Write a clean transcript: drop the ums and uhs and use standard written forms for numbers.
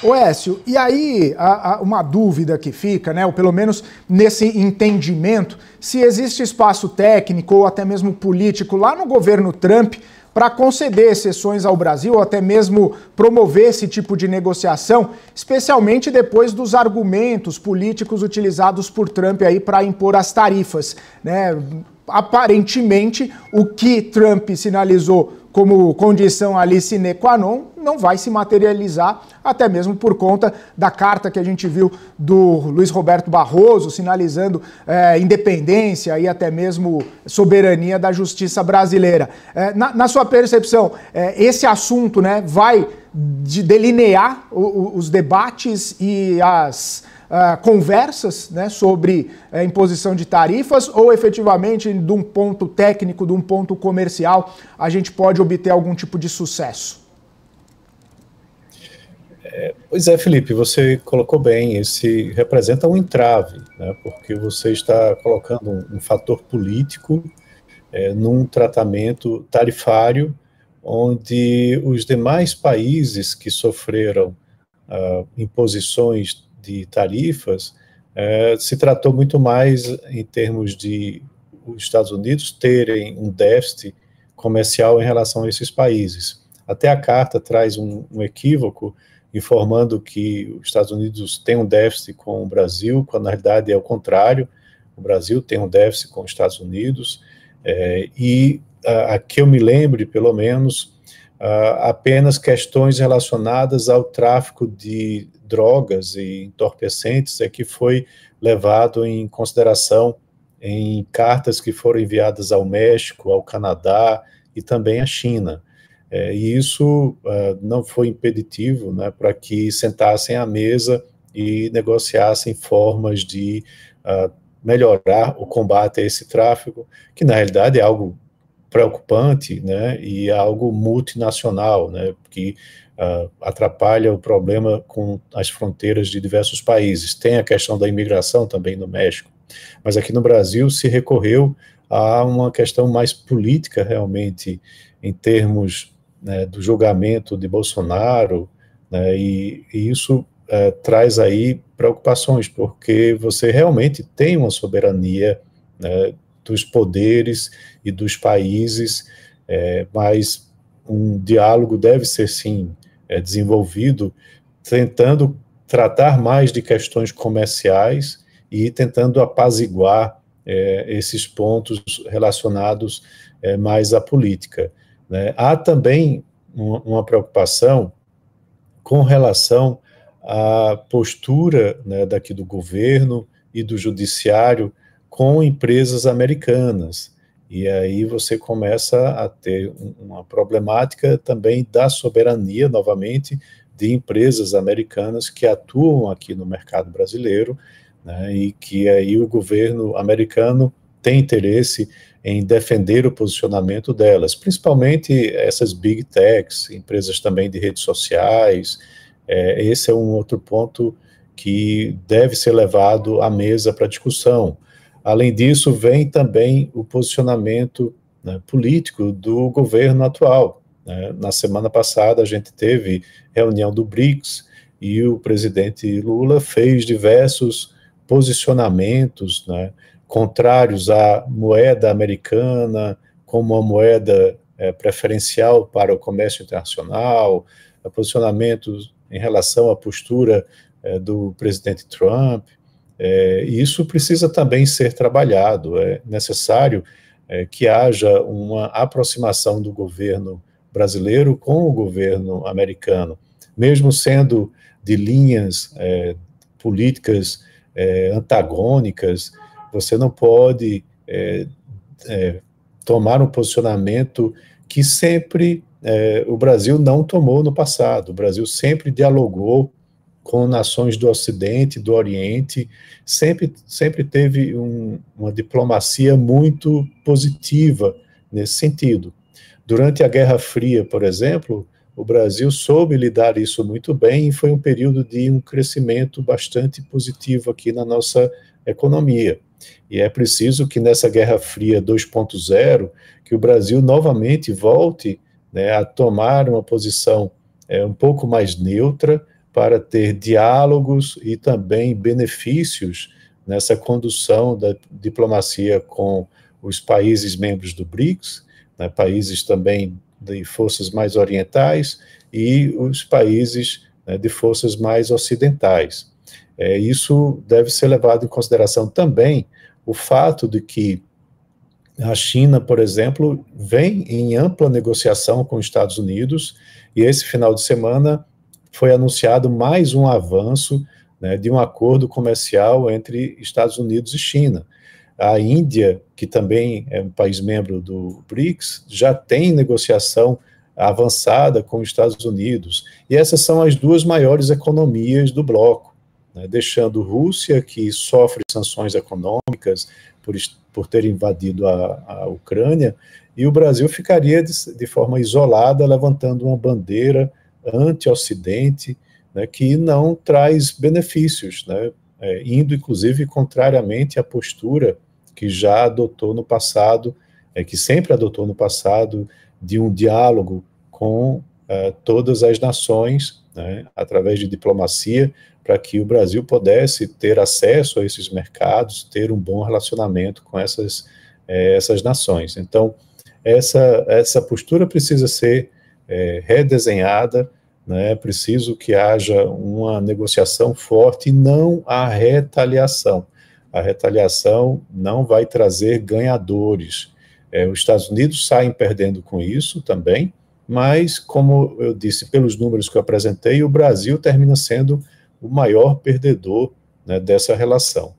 Ô Écio, e aí uma dúvida que fica, né, ou pelo menos nesse entendimento, se existe espaço técnico ou até mesmo político lá no governo Trump para conceder exceções ao Brasil ou até mesmo promover esse tipo de negociação, especialmente depois dos argumentos políticos utilizados por Trump aí para impor as tarifas, né? Aparentemente, o que Trump sinalizou como condição ali sine qua non não vai se materializar, até mesmo por conta da carta que a gente viu do Luiz Roberto Barroso, sinalizando independência e até mesmo soberania da justiça brasileira. Na sua percepção, esse assunto, né, vai delinear os debates e as conversas, né, sobre imposição de tarifas, ou efetivamente de um ponto técnico, de um ponto comercial, a gente pode obter algum tipo de sucesso? Pois é, Felipe, você colocou bem, esse representa um entrave, né, porque você está colocando um fator político num tratamento tarifário, onde os demais países que sofreram imposições de tarifas, se tratou muito mais em termos de os Estados Unidos terem um déficit comercial em relação a esses países. Até a carta traz um equívoco, informando que os Estados Unidos têm um déficit com o Brasil, quando na realidade é o contrário, o Brasil tem um déficit com os Estados Unidos, e a que eu me lembre, pelo menos, apenas questões relacionadas ao tráfico de drogas e entorpecentes é que foi levado em consideração em cartas que foram enviadas ao México, ao Canadá e também à China. E isso não foi impeditivo, né, para que sentassem à mesa e negociassem formas de melhorar o combate a esse tráfico, que na realidade é algo preocupante, né, e é algo multinacional, né, que atrapalha o problema com as fronteiras de diversos países. Tem a questão da imigração também no México, mas aqui no Brasil se recorreu a uma questão mais política realmente, em termos, né, do julgamento de Bolsonaro, né, e isso traz aí preocupações, porque você realmente tem uma soberania, né, dos poderes e dos países, mas um diálogo deve ser, sim, desenvolvido, tentando tratar mais de questões comerciais e tentando apaziguar esses pontos relacionados mais à política, né? Há também uma preocupação com relação à postura, né, daqui do governo e do judiciário com empresas americanas, e aí você começa a ter uma problemática também da soberania, novamente, de empresas americanas que atuam aqui no mercado brasileiro, né, e que aí o governo americano tem interesse em defender o posicionamento delas, principalmente essas big techs, empresas também de redes sociais. Esse é um outro ponto que deve ser levado à mesa para discussão. Além disso, vem também o posicionamento, né, político do governo atual, né? Na semana passada, a gente teve reunião do BRICS e o presidente Lula fez diversos posicionamentos, né, contrários à moeda americana, como a moeda preferencial para o comércio internacional, posicionamentos em relação à postura do presidente Trump. E isso precisa também ser trabalhado. É necessário que haja uma aproximação do governo brasileiro com o governo americano, mesmo sendo de linhas políticas antagônicas. Você não pode tomar um posicionamento que sempre o Brasil não tomou no passado. O Brasil sempre dialogou com nações do Ocidente, do Oriente, sempre teve uma diplomacia muito positiva nesse sentido. Durante a Guerra Fria, por exemplo, o Brasil soube lidar isso muito bem e foi um período de um crescimento bastante positivo aqui na nossa economia. E é preciso que nessa Guerra Fria 2.0, que o Brasil novamente volte, né, a tomar uma posição um pouco mais neutra, para ter diálogos e também benefícios nessa condução da diplomacia com os países membros do BRICS, né, países também de forças mais orientais e os países, né, de forças mais ocidentais. Isso deve ser levado em consideração também o fato de que a China, por exemplo, vem em ampla negociação com os Estados Unidos, e esse final de semana foi anunciado mais um avanço, né, de um acordo comercial entre Estados Unidos e China. A Índia, que também é um país membro do BRICS, já tem negociação avançada com os Estados Unidos, e essas são as duas maiores economias do bloco, né, deixando Rússia, que sofre sanções econômicas por ter invadido a Ucrânia, e o Brasil ficaria de forma isolada, levantando uma bandeira anti-Ocidente, né, que não traz benefícios, né, indo, inclusive, contrariamente à postura que já adotou no passado, que sempre adotou no passado, de um diálogo com todas as nações, né, através de diplomacia, para que o Brasil pudesse ter acesso a esses mercados, ter um bom relacionamento com essas nações. Então, essa postura precisa ser redesenhada, né, é preciso que haja uma negociação forte e não a retaliação. A retaliação não vai trazer ganhadores. Os Estados Unidos saem perdendo com isso também, mas, como eu disse, pelos números que eu apresentei, o Brasil termina sendo o maior perdedor, né, dessa relação.